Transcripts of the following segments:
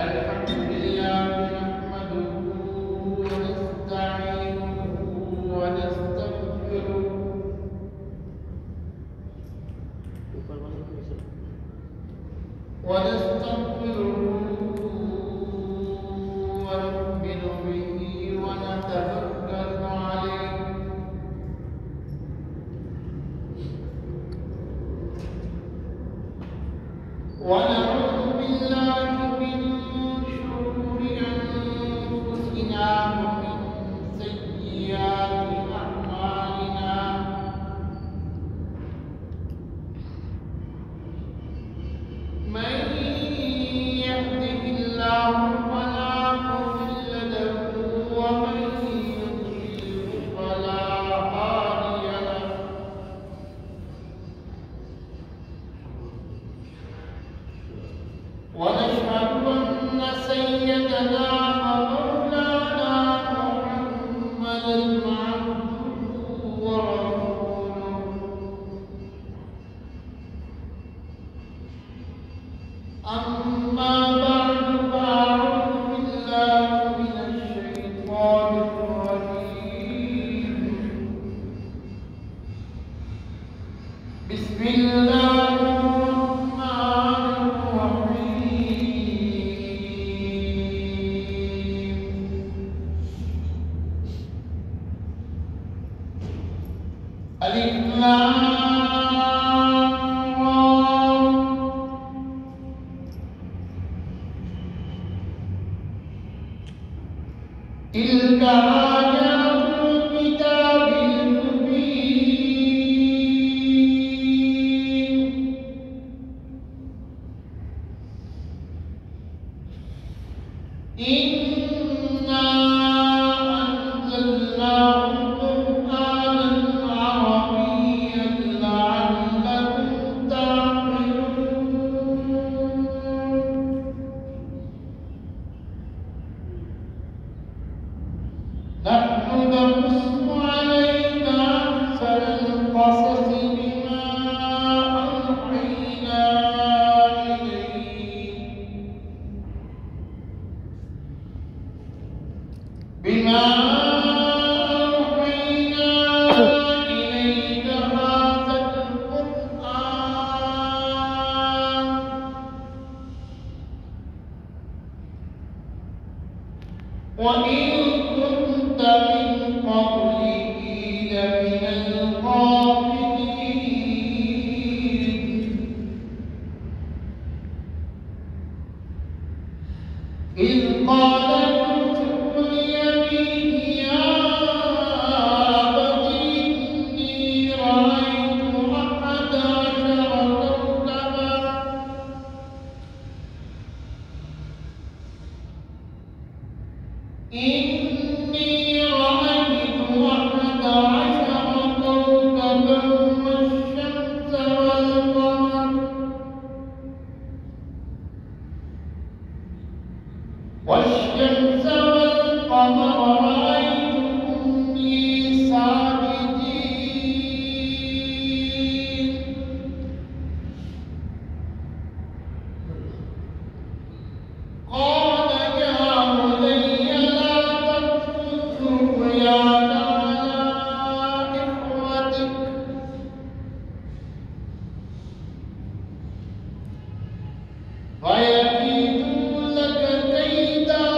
الحمد لله نحمده ونستعينه ونستغفره ونؤمن به ونتوكل عليه ونعوذ بالله من شرور أنفسنا ومن سيئات أعمالنا من يهده الله فلا مضل له ومن يضلل فلا هادي له ونشهد أن سيدنا ومولانا محمدا عبده ورسوله أما بعد فأعوذ بالله من الشيطان الرجيم بسم الله الرحمن الرحيم ألف لام را تلك آيات الكتاب المبين إنا أنزلناه قرآنا عربيا لعلكم تعقلون نحن نقص عليك أحسن القصص بما أوحينا إليك هذا القرآن وإن كنت من قبله لمن الغافلين إذ قال يوسف لأبيه يا أبت إني رأيت 11 كوكبا والشمس والقمر رأيتهم لي ساجدين قال يا بني لا تقصص رؤياك على إخوتك فيكيدوا لك كيدا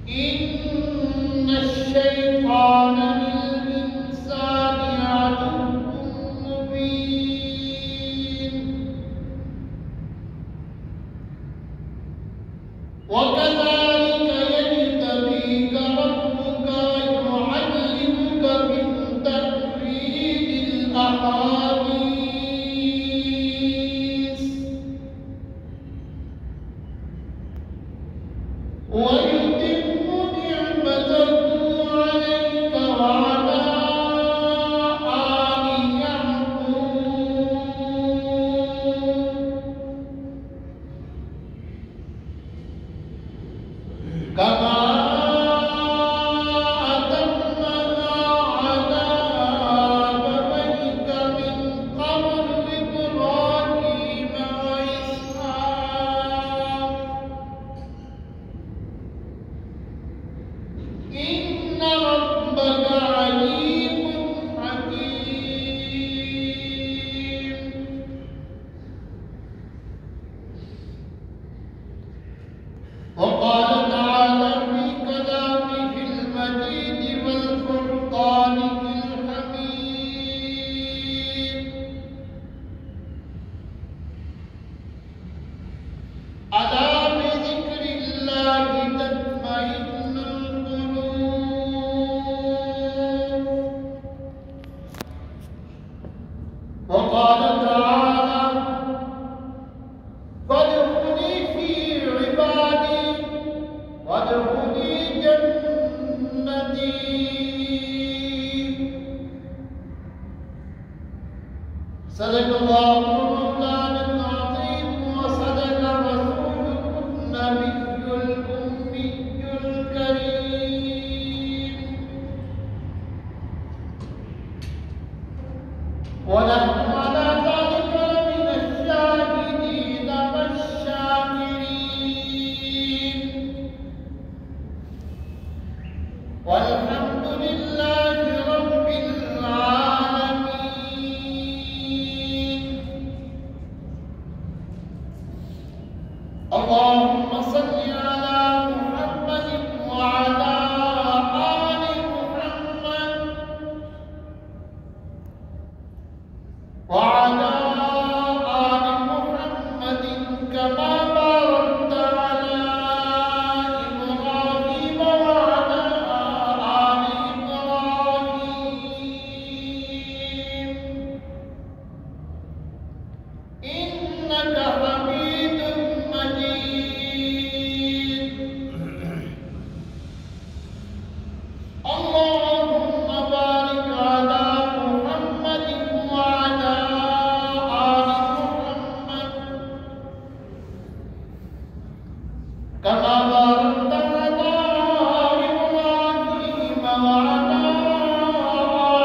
إن الشيطان للإنسان عدو مبين وكذلك يجتبيك ربك ويعلمك من تأويل الأحاديث ويتم نعمته عليك وعلى آل يعقوب صدق الله مولانا العظيم وصدق رسوله النبي الأمي الكريم ونحن على ذلك من الشاهدين والشاكرين والحمد لله رب العالمين. اللهم صل على محمد وعلى آل محمد وعلى آل محمد كما باركت على إبراهيم وعلى آل إبراهيم إنك حميد مجيد. اللهم بارك على محمد وعلى آل محمد كما باركت على إبراهيم وعلى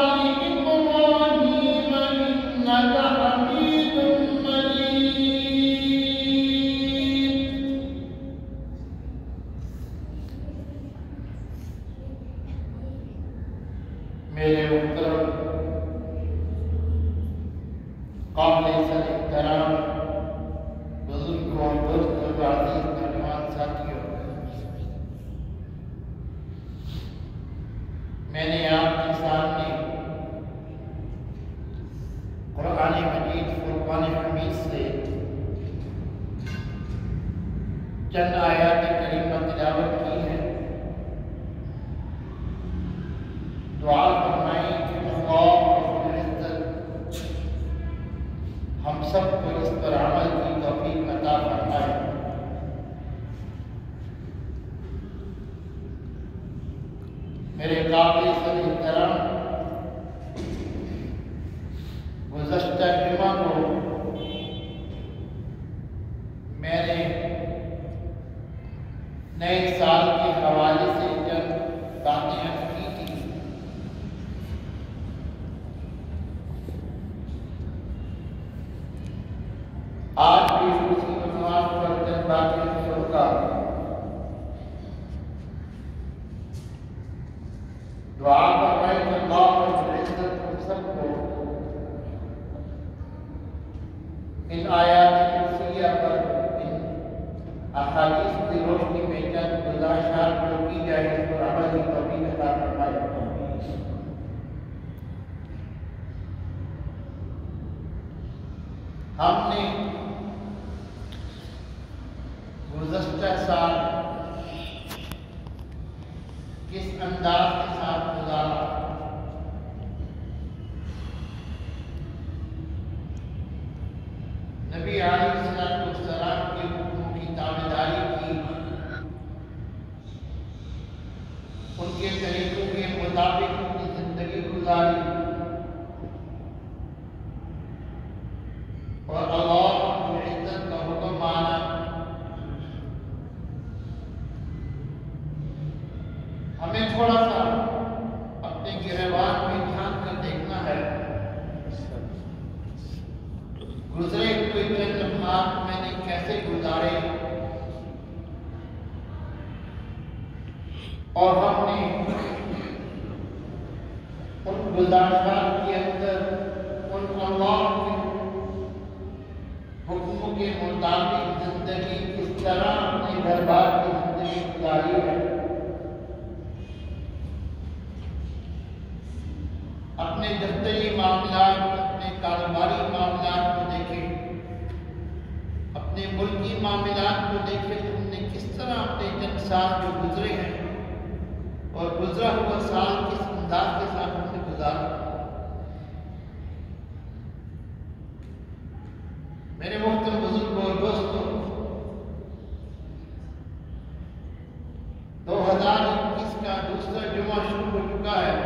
آل إبراهيم إنك حميد مجيد. میرے محترم قابل احترام بزرگوں اور دوستوں و عزیز نوجوان ساتھیوں، میں نے آپ کے سامنے قرآن مجید فرقان حمید سے چند آیات کریمہ تلاوت کی ہے. دعا فرمائیں کہ اللہ رب العزت ہم سب کو اس پر عمل کی توفیق عطا فرمائے. میرے قابل احترام، گزشتہ جمعہ کو میں نے نئے سال کے حوالے سے چند باتیں عرض کی تھی. آج بھی اسی عنوان پر چند باتیں ہوگا. دعا فرمائیں کہ اللہ رب العزت ہم سب کو ان آیات کرسیہ پر، ان احادیث کی روشنی میں چند گزارشات جو کی جائے اس پر عمل کی توفیق عطا فرمائے. ہم نے گزشتہ سال کس انداز کے ساتھ گزارا، نبی علیہ السلام کے حکموں کی تابعداری کی، ان کے طریقوں کے مطابق اپنی زندگی گزاری، اور اللہ رب العزت کا حکم مانا. ہمیں تھوڑا سا اپنے گریبان میں دھیان کر دیکھنا ہے. گزرے ہوئے چند لمحات میں نے کیسے گزارے، اور ہم نے ان گزارشات کے اندر ان اللہ کے حکموں کے مطابق زندگی کس طرح اپنے گھر بار کی زندگی گزاری ہے. اپنے دفتری معاملات، اپنے کاروباری معاملات کو دیکھیں، اپنے ملکی معاملات کو دیکھیں. ہم نے کس طرح اپنے چند سال جو گزرے ہیں اور گزرا ہوا سال کس انداز کے ساتھ ہم نے گزارا. میرے محترم بزرگوں اور دوستوں، 2021 کا دوسرا جمعہ شروع ہو چکا ہے.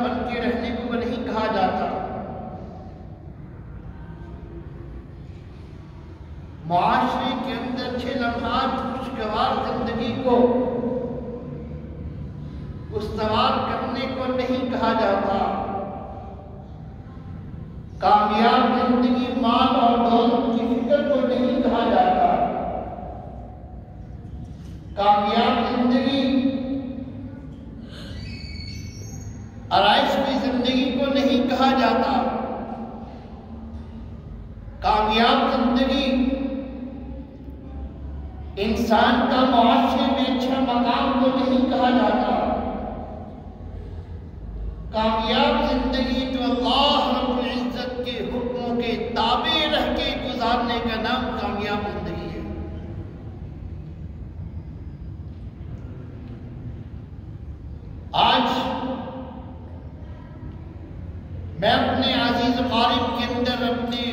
بن کے رہنے کو نہیں کہا جاتا۔ معاشرے کے اندر 6 لمحات خوشگوار زندگی کو استوار کرنے کو نہیں کہا جاتا۔ کامیاب زندگی مال اور دولت کی فکر کو نہیں کہا جاتا۔ کامیاب زندگی آرائش کی زندگی کو نہیں کہا جاتا۔ کامیاب زندگی انسان کا معاشرے میں اچھا مقام کو نہیں کہا جاتا۔ کامیاب زندگی جو اللہ رب العزت کے حکموں کے تابع رہ کے گزارنے کا نام کامیاب زندگی ہے۔ آج میں اپنے عزیز قارب کے اندر اپنے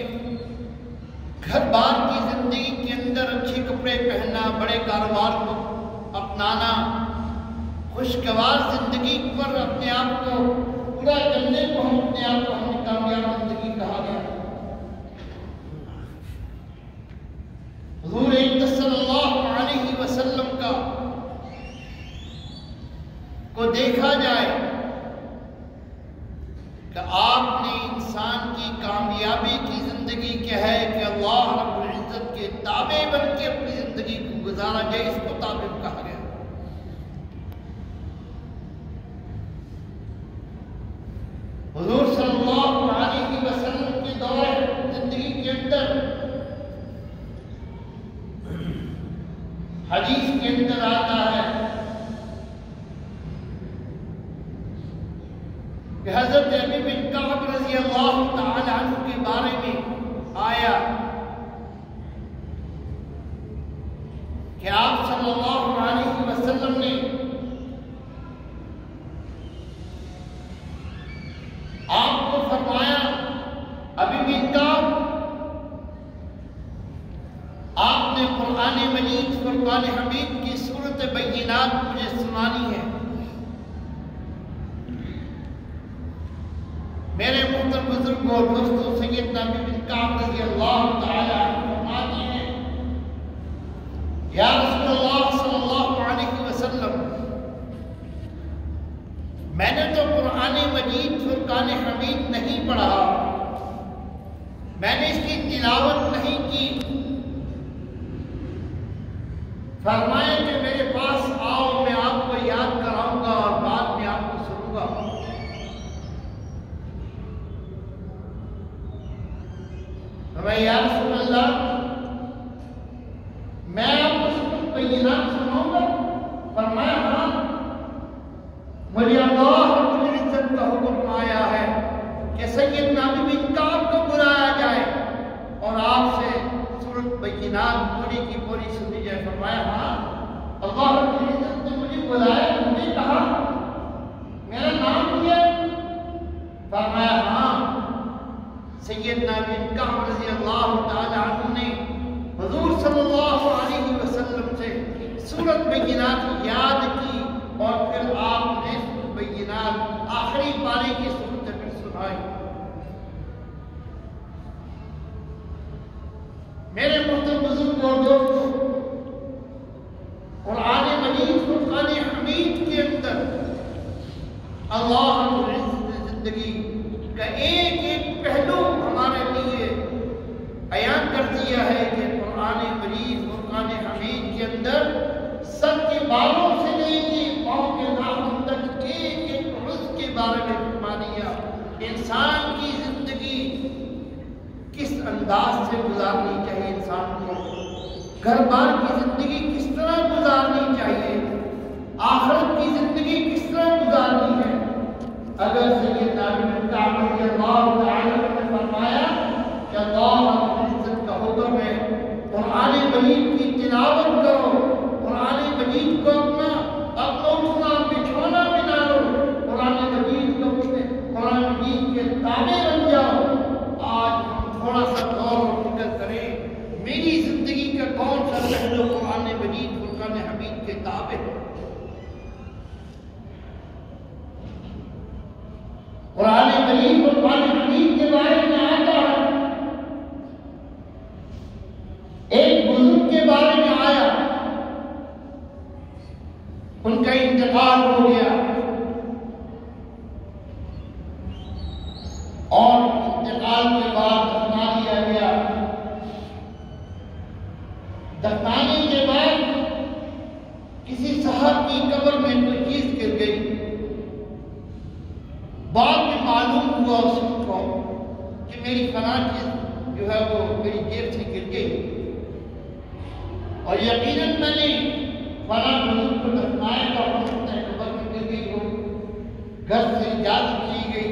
گھر بار کی زندگی کے اندر اچھے کپڑے پہننا، بڑے کاروبار کو اپنانا، خوشگوار زندگی پر اپنے آپ کو پورا کرنے کو ہم اپنے آپ کو ہمیں کامیاب زندگی کہا گیا۔ حضور صلی اللہ علیہ وسلم کا کو دیکھا جائے کہ آپ نے انسان کی کامیابی کی زندگی کیا ہے کہ اللہ رب العزت کے تابع بن کے اپنی زندگی کو گزارا جائے، اس کو تابع کہا گیا۔ حضور صلی اللہ علیہ وسلم کے دور زندگی کے اندر حدیث کے اندر آتا ہے کہ حضرت ابی بن کعب رضی اللہ تعالی عنہ کے بارے میں آیا کہ آپ صلی اللہ علیہ وسلم نے آپ کو فرمایا، ابی بن کعب، آپ نے قرآن مجید فرقان حمید کی سورۃ بینات مجھے سنانی ہے۔ میرے محترم بزرگوں اور دوستوں، سیدنا ابی بن کعب رضی اللہ تعالی عنہ فرماتے ہیں، یا رسول اللہ صلی اللہ علیہ وسلم، میں نے تو قرآن مجید فرقان حمید نہیں پڑھا، میں نے اس کی تلاوت نہیں کی، فرمایا کہ میرے پاس آؤ، میں آپ کو یاد کراؤں گا اور بعد میں آپ کو سنوں گا۔ فرمایا یا رسول اللہ، میں آپ کو سورۃ بینات سناؤں گا؟ فرمایا ہاں، مجھے اللہ رب العزت کا حکم آیا ہے کہ سیدنا ابی بن کعب کو بلایا جائے اور آپ سے سورۃ بینات پوری کی پوری سنی جائے۔ فرمایا ہاں، اللہ رب العزت نے مجھے بلایا، مجھے کہا، میرا نام لیا؟ فرمایا ہاں۔ سیدنا ابی بن کعب رضی اللہ تعالی عنہ نے حضور صلی اللہ علیہ وسلم سے سورۃ بینات یاد کی اور پھر آپ نے سورۃ بینات آخری پارے کی سورت پھر سنائی۔ میرے محترم بزرگوں اور دوستوں، قرآن مجید فرقان حمید کے اندر اللہ رب العزت نے زندگی کا ایک ایک پہلو ہمارے لیے بیان کر دیا ہے کہ قرآن مجید فرقان حمید کے اندر سر کے بالوں سے لے کے پاؤں کے ناخن تک ایک ایک رز کے بارے میں فرما دیا۔ انسان کی زندگی کس انداز سے گزارنی چاہیے، انسان کو گھر بار کی زندگی کس طرح گزارنی چاہیے، آخرت کی زندگی کس طرح گزارنی ہے۔ اگر سیدنا ابی بن کعب رضی اللہ تعالی عنہ نے فرمایا کہ اللہ رب العزت کا حکم ہے قرآن مجید کی تلاوت کرو، قرآن مجید کو اپنا اٹھنا بچھونا بنا لو، قرآن مجید کو قرآن مجید کے تابع بن جاؤ۔ آج ہم تھوڑا سا غور و فکر کریں، میری زندگی کا کون سا پہلو قرآن مجید انتقال کے بعد دفنا دیا گیا۔ دفنانے کے بعد کسی صاحب کی قبر میں کوئی چیز گر گئی۔ بعد میں معلوم ہوا اس کو کہ میری فلاں چیز جو ہے وہ میری جیب سے گر گئی، اور یقیناً میں نے فلاں بزرگ کو دفنایا تھا، ہو سکتا ہے قبر میں گر گئی ہو، گھر سے اجازت لی گئی۔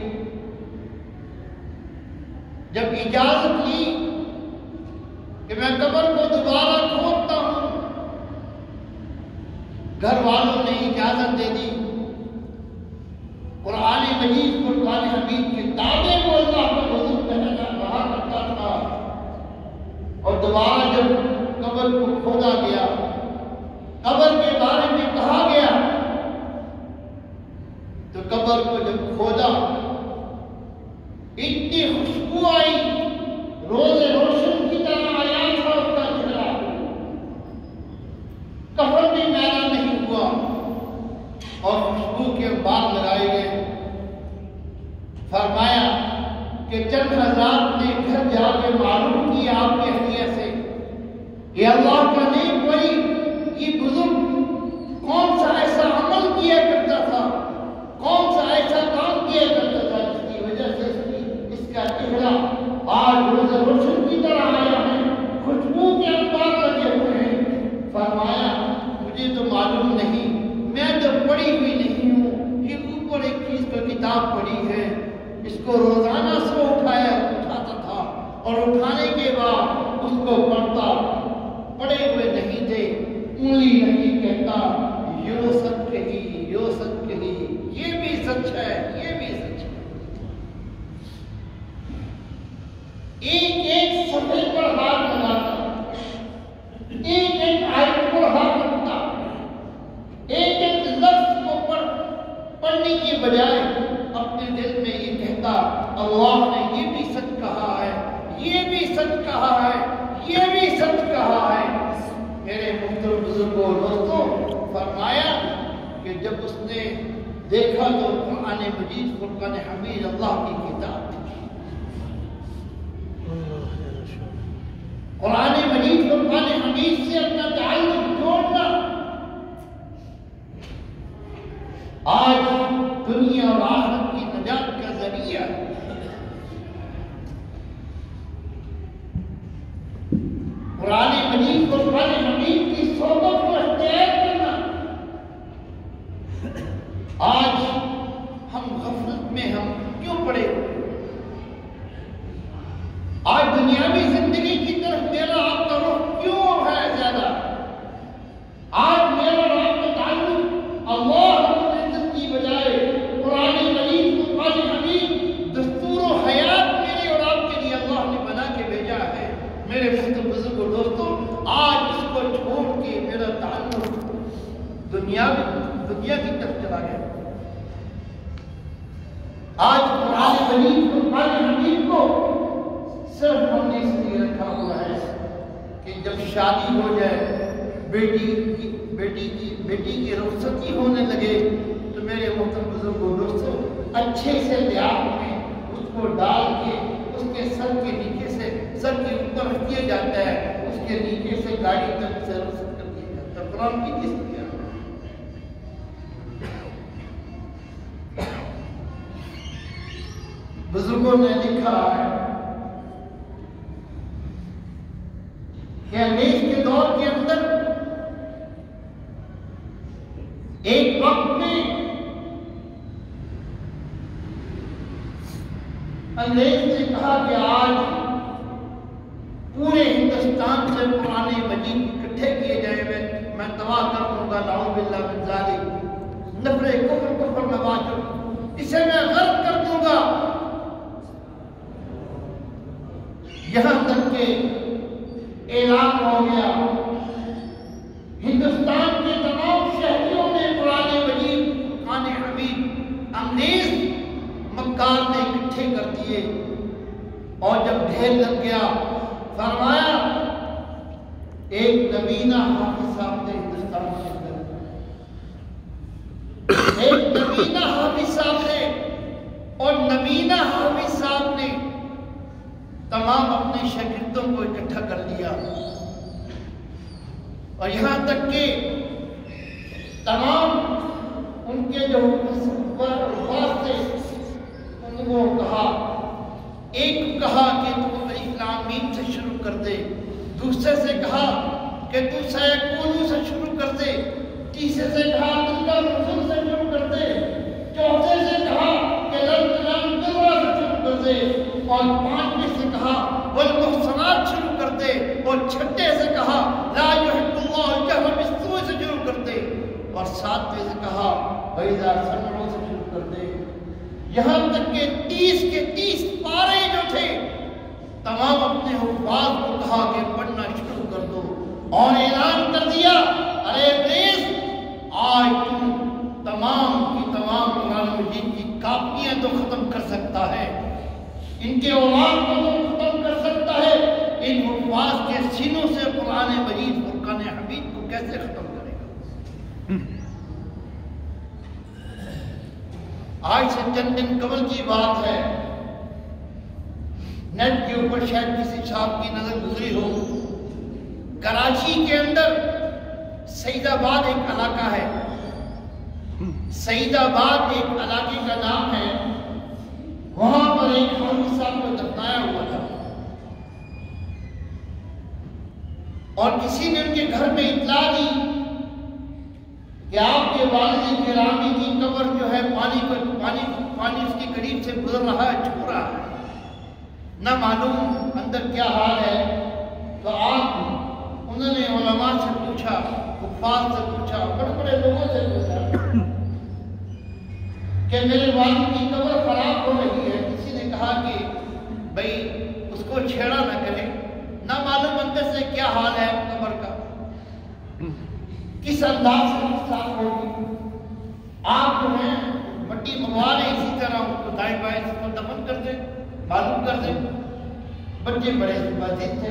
جب اجازت لی کہ میں قبر کو دوبارہ کھودتا ہوں، گھر والوں نے اجازت دے دی۔ قرآن مجید فرقان حمید کے دعوے کو اللہ کا بزرگ رہا کرتا تھا، اور دوبارہ جب قبر کو کھودا گیا، قبر کے بارے میں کہا گیا، تو قبر کو جب کھودا اتنی خوشبو آئی، روز روشن کی طرح آیا تھا اس کا چہرہ، کفن بھی میلا نہیں ہوا، اور خوشبو کے انبار لگائے گئے۔ فرمایا کہ چند حضرات نے گھر جا کے معلوم کیا آپ کے حدیث سے، یہ اللہ کا نیک ولی، یہ بزرگ کون سا ایسا عمل کیا کرتا تھا، کون سا ایسا کام کیا کرتا تھا جس کی وجہ سے اس کا چہرہ آج روز روشن کی طرح آیا ہے، خوشبو کے انبار لگے ہوئے ہیں۔ فرمایا مجھے تو معلوم نہیں، میں تو پڑھی ہوئی نہیں ہوں، یہ اوپر ایک چیز کا کتاب پڑھی ہے، اس کو روزانہ سے اٹھاتا تھا، اور اٹھانے کے بعد اس کو پڑھتا، پڑھے ہوئے نہیں تھے، انگلی نہیں کہتا، یو سچ کہی، یو سچ کہی، یہ بھی سچ ہے، یہ بھی سچ ہے۔ ایک ایک صفحے پر ہاتھ لگاتا، ایک ایک آیت پر ہاتھ رکھتا، ایک ایک لفظ کو پڑھنے کی بجائے اپنے دل میں یہ کہتا، اللہ نے یہ بھی سچ کہا ہے، یہ بھی سچ کہا ہے، یہ بھی سچ کہا ہے۔ میرے محترم بزرگوں دوستوں، فرمایا کہ جب اس نے دیکھا تو قرآن مجید فرقان حمید اللہ کی کتاب تھی۔ قرآن مجید فرقان حمید سے اپنا تعلق جوڑنا آج دنیا اور آخرت کی نجات کا ذریعہ ہے۔ قرآن مجید فرقان حمید کی صحبت کو اختیار کرنا۔ آج ہم غفلت میں ہم کیوں پڑے ہوئے؟ آج دنیاوی زندگی کی طرف میرا آپ کا رخ کیوں ہے زیادہ؟ آج میرا اور آپ کا تعلق اللہ رب العزت کی بجائے قرآن مجید فرقان حمید دستور و حیات میرے اور آپ کے لیے اللہ نے بنا کے بھیجا ہے۔ میرے محترم بزرگوں دوستوں، آج اس کو چھوڑ کے میرا تعلق دنیا کی طرف چلا گیا۔ آج قرآن مجید فرقان حمید کو صرف ہم نے اس لیے رکھا ہوا ہے کہ جب شادی ہو جائے، بیٹی کی رخصتی ہونے لگے، تو میرے محترم بزرگوں دوستوں اچھے سے لحاظ میں اس کو ڈال کے اس کے سر کے نیچے سے، سر کے اوپر رکھ دیا جاتا ہے، اس کے نیچے سے گاڑی تک سے رخصت کر دیا جاتا ہے۔ قرآن کی کس کیا بزرگوں نے لکھا ہے کہ انگریز کے دور کے اندر ایک وقت میں انگریز نے کہا کہ آج پورے ہندوستان سے قرآن مجید اکٹھے کیے جائیں، میں تباہ کر دوں گا، نعوذ باللہ من ذالک، نفرے کفر نواچو، اسے میں غرق کر دوں گا۔ یہاں تک کہ اعلان ہو گیا، ہندوستان کے تمام شہریوں نے قرآن مجید فرقان حمید انگریز مکار نے اکٹھے کر دیے، اور جب ڈھیر لگ گیا، فرمایا ایک نبینہ حافظ صاحب نے ہندوستان کے اندر، ایک نبینہ حافظ صاحب نے، اور نبینہ حافظ صاحب نے اور یہاں تک کہ تمام ان کے جو الفاظ تھے ان کو کہا، ایک کہا کہ تو الف لام میم سے شروع کر دے، دوسرے سے کہا کہ تو سیکونو سے شروع کر دے، تیسرے سے کہا تلک الرسل سے شروع کر دے، چوتھے سے کہا کہ لن تنالوا البر سے شروع کر دے، اور پانچویں سے کہا والمحصنات شروع کر دے، اور چھٹے سے کہا لا يحب الله الجهر بالسوء سے شروع کر دے، اور ساتویں سے کہا وَإِذَا سَمِعُوا سے شروع کر دے۔ یہاں تک کہ 30 کے 30 پارے جو تھے تمام اپنے حفاظ کو کہا کہ پڑھنا شروع کر دو، اور اعلان کر دیا ارے ابلیس آج تم تمام کی تمام قرآن مجید کی کاپیاں تو ختم کر سکتا ہے، ان کے اوراق کو تو ختم کر سکتا ہے، ان حفاظ کے سینوں سے قرآن مجید فرقان حمید کو کیسے ختم کرے گا؟ آج سے چند دن قبل کی بات ہے، نیٹ کے اوپر شاید کسی صاحب کی نظر گزری ہو، کراچی کے اندر سعید آباد ایک علاقہ ہے، سعید آباد ایک علاقے کا نام ہے، وہاں پر ایک حافظ صاحب کو دفنایا ہوا تھا، اور کسی نے ان کے گھر میں اطلاع دی کہ آپ کے والد گرامی کی قبر جو ہے پانی اس کے قریب سے گزر رہا ہے، چھو رہا ہے، نہ معلوم اندر کیا حال ہے۔ تو آپ انہوں نے علماء سے پوچھا، حفاظ سے پوچھا، بڑے بڑے لوگوں سے پوچھا کہ میرے والد کی قبر خراب ہو رہی ہے، کسی نے کہا کہ بھئی اس کو چھیڑا نہ کرے، نہ معلوم اندر سے کیا حال ہے قبر کا، کس انداز سے صاف ہوگی، آپ جو ہیں مٹی منگوا لیں، اسی طرح اس کو دائیں بائیں سے کو دفن کر دیں، معلوم کر دیں۔ بچے بڑے بازید تھے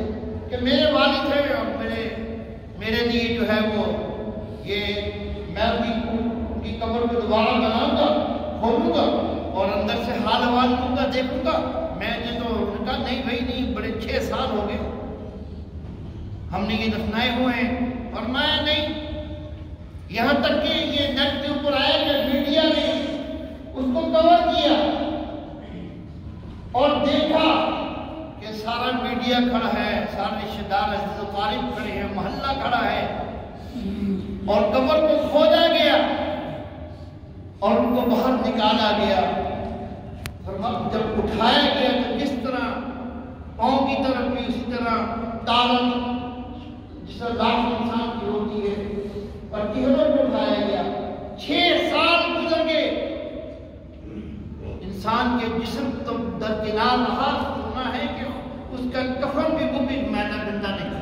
کہ میرے والد ہیں اور میرے لیے جو ہے وہ یہ میں ان کی قبر کو دوبارہ بناؤں گا، کھولوں گا اور اندر سے حال حوال لوں گا، دیکھوں گا۔ میں نے تو ان کا نہیں بھائی نہیں، بڑے 6 سال ہو گئے ہم نے یہ دفنائے ہوئے ہیں، فرمایا نہیں، یہاں تک کہ یہ نیٹ کے اوپر آیا کہ میڈیا نے اس کو کور کیا اور دیکھا کہ سارا میڈیا کھڑا ہے، سارے رشتہ دار عزیز و قارب کھڑے ہیں، محلہ کھڑا ہے، اور قبر کو کھودا گیا اور ان کو باہر نکالا گیا۔ جب اٹھایا گیا تو جس طرح پاؤں کی طرف بھی اسی طرح تالن جس طرح لاش انسان کی ہوتی ہے، اور چہروں کو اٹھایا گیا۔ 6 سال گزر گئے، انسان کے جسم تو درکنار رہا، سنا ہے کہ اس کا کفن بھی وہ بھی میدہ گندہ نہیں،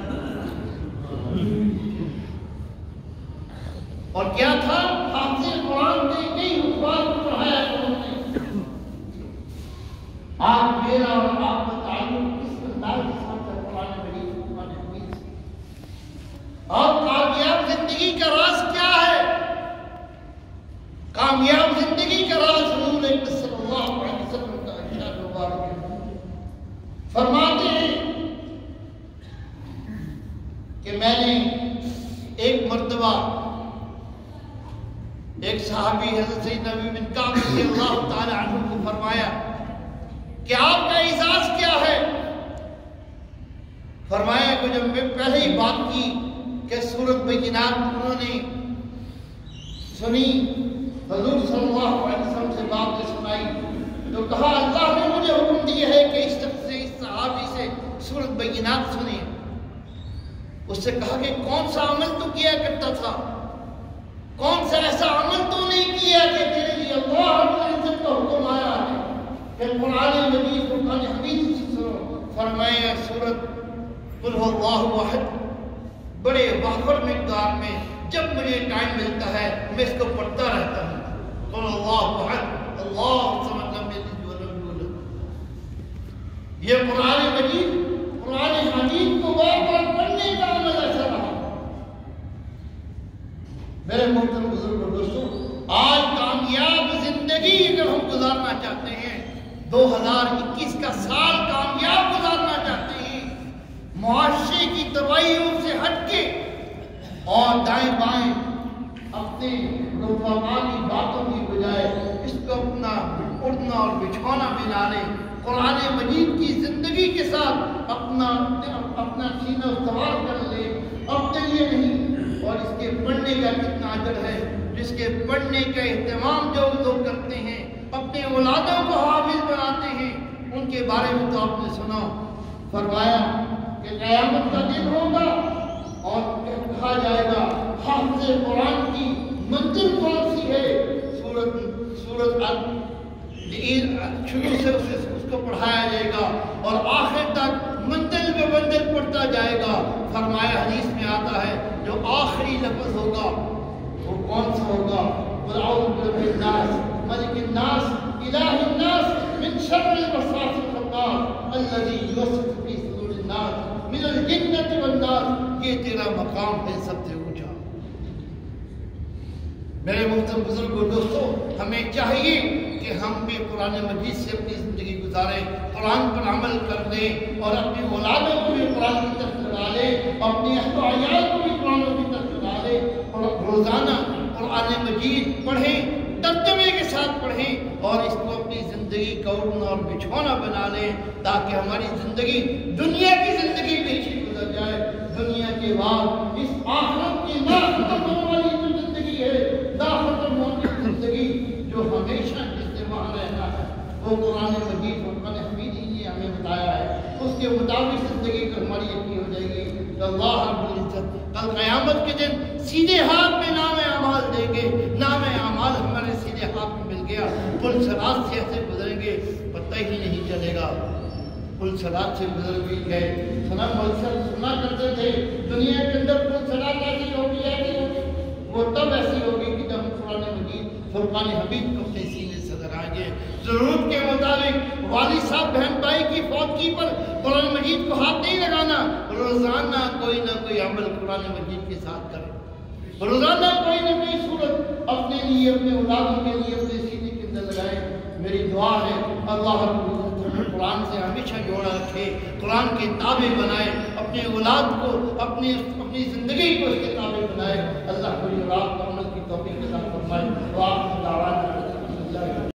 اور کیا تھا حافظ قرآن نے کئی حفاظ کو پڑھایا انہوں نے۔ آپ میرا اور آپ کا تعلق کس انداز کے ساتھ ہے قرآن مجید قرآن حمید سے، اور کامیاب زندگی کا راز کیا ہے؟ کامیاب زندگی کا راز حضور صلی اللہ علیہ وسلم کا ارشاد مبارک ہے، فرماتے ہیں کہ میں نے ایک مرتبہ ایک صحابی حضرت سیدنا ابی بن کعب رضی اللہ تعالی عنہ کو فرمایا کہ آپ کا اعزاز کیا ہے؟ فرمایا کہ جب میں پہلے ہی بات کی کہ سورۃ بینات انہوں نے سنی، حضور صلی اللہ علیہ وسلم سے بات سنائی، تو کہا اللہ نے مجھے حکم دیا ہے کہ اس شخص سے، اس صحابی سے سورۃ بینات سنی۔ اس سے کہا کہ کون سا عمل تو کیا کرتا تھا، کون سا ایسا عمل تو نہیں کیا کہ تیرے لیے اللہ رب العزت کا حکم آیا ہے کہ قرآن مجید قرآن حمید سے سنو؟ فرمایا سورۃ قل هو اللہ احد، بڑے وافر مقدار میں جب مجھے ٹائم ملتا ہے میں اس کو پڑھتا رہتا ہوں، قل اللہ احد اللہ الصمد لم یلد ولم یولد۔ یہ قرآن مجید قرآن حمید کو بار بار پڑھنے کا عمل ایسا رہا۔ میرے محترم بزرگ دوستوں، آج کامیاب زندگی اگر ہم گزارنا چاہتے ہیں، 2021 کا سال کامیاب گزارنا چاہتے ہیں، معاشرے کی تباہیوں سے ہٹ کے اور دائیں بائیں اپنے رفاقانی باتوں کی بجائے اس کو اپنا اڑنا اور بچھونا بنا لیں، قرآن مجید کی زندگی کے ساتھ اپنا سینہ سوار کر لیں، اپنے لیے نہیں۔ اور اس کے پڑھنے کا کتنا اجر ہے، جس کے پڑھنے کا اہتمام جو لوگ کرتے ہیں، اپنے اولادوں کو حافظ بناتے ہیں، ان کے بارے میں تو آپ نے سنا، فرمایا کہ قیامت کا دن ہوگا اور کہا جائے گا حافظ قرآن کی منزل کون سی ہے؟ سورت شروع سے اس کو پڑھایا جائے گا اور آخر تک منزل پہ منزل پڑھتا جائے گا۔ فرمایا حدیث میں آتا ہے جو آخری لفظ ہوگا وہ کون سا ہوگا؟ قل اعوذ برب الناس ملک الناس الہ الناس من شر الوسواس الخناس الذی یوسوس فی صدور الناس من الجنۃ والناس۔ یہ تیرا مقام ہے سب سے اونچا۔ میرے محترم بزرگوں دوستوں، ہمیں چاہیے کہ ہم بھی قرآن مجید سے اپنی زندگی گزاریں، قرآن پر عمل کر لیں اور اپنی اولادوں کو بھی قرآن کی طرف لگا لیں، اپنی اہل و عیال کو بھی قرآن کی طرف لگا لیں اور روزانہ قرآن مجید پڑھیں، ترجمے کے ساتھ پڑھیں اور اس کو اپنی زندگی کا اڑنا اور بچھونا بنا لیں، تاکہ ہماری زندگی دنیا کی زندگی بھی اچھی گزر جائے۔ دنیا کے بعد اس آخرت کی نا ختم ہونے والی جو زندگی ہے، نا ختم ہونے کی زندگی جو ہمیشہ جس سے وہاں رہنا ہے، وہ قرآن مجید اور قرآن حمید نے ہمیں بتایا ہے، اس کے مطابق زندگی کو ہماری اچھی ہو جائے گی تو اللہ رب العزت کل قیامت کے دن سیدھے ہاتھ میں نام اعمال دیں گے۔ نام اعمال ہمارے سیدھے ہاتھ میں مل گیا، پل صراط سے ایسے گزریں گے پتہ ہی نہیں چلے گا، پل صراط سے گزر بھی گئے۔ سلام اکثر سنا کرتے تھے دنیا کے اندر پل صراط ایسی ہوگی ایسی ہوگی، وہ تب ایسی ہوگی کہ جب قرآن مجید فرقان حمید کو اپنے سینے سے لگائیں گے۔ ضرورت کے مطابق والد صاحب بہن بھائی کی فوتگی پر قرآن مجید کو ہاتھ نہیں لگانا، روزانہ کوئی نہ کوئی عمل قرآن مجید کے ساتھ کرے، روزانہ کوئی نہ کوئی صورت اپنے لیے، اپنے اولادوں کے لیے اپنے سینے کے اندر لگائے۔ میری دعا ہے اللہ رب العزت ہمیں قرآن سے ہمیشہ جوڑا رکھے، قرآن کے تابع بنائے، اپنے اولاد کو اپنی زندگی کو اس کے تابع بنائے۔ اللہ کو یہ رات کو عمل کی توفیق عطا فرمائے۔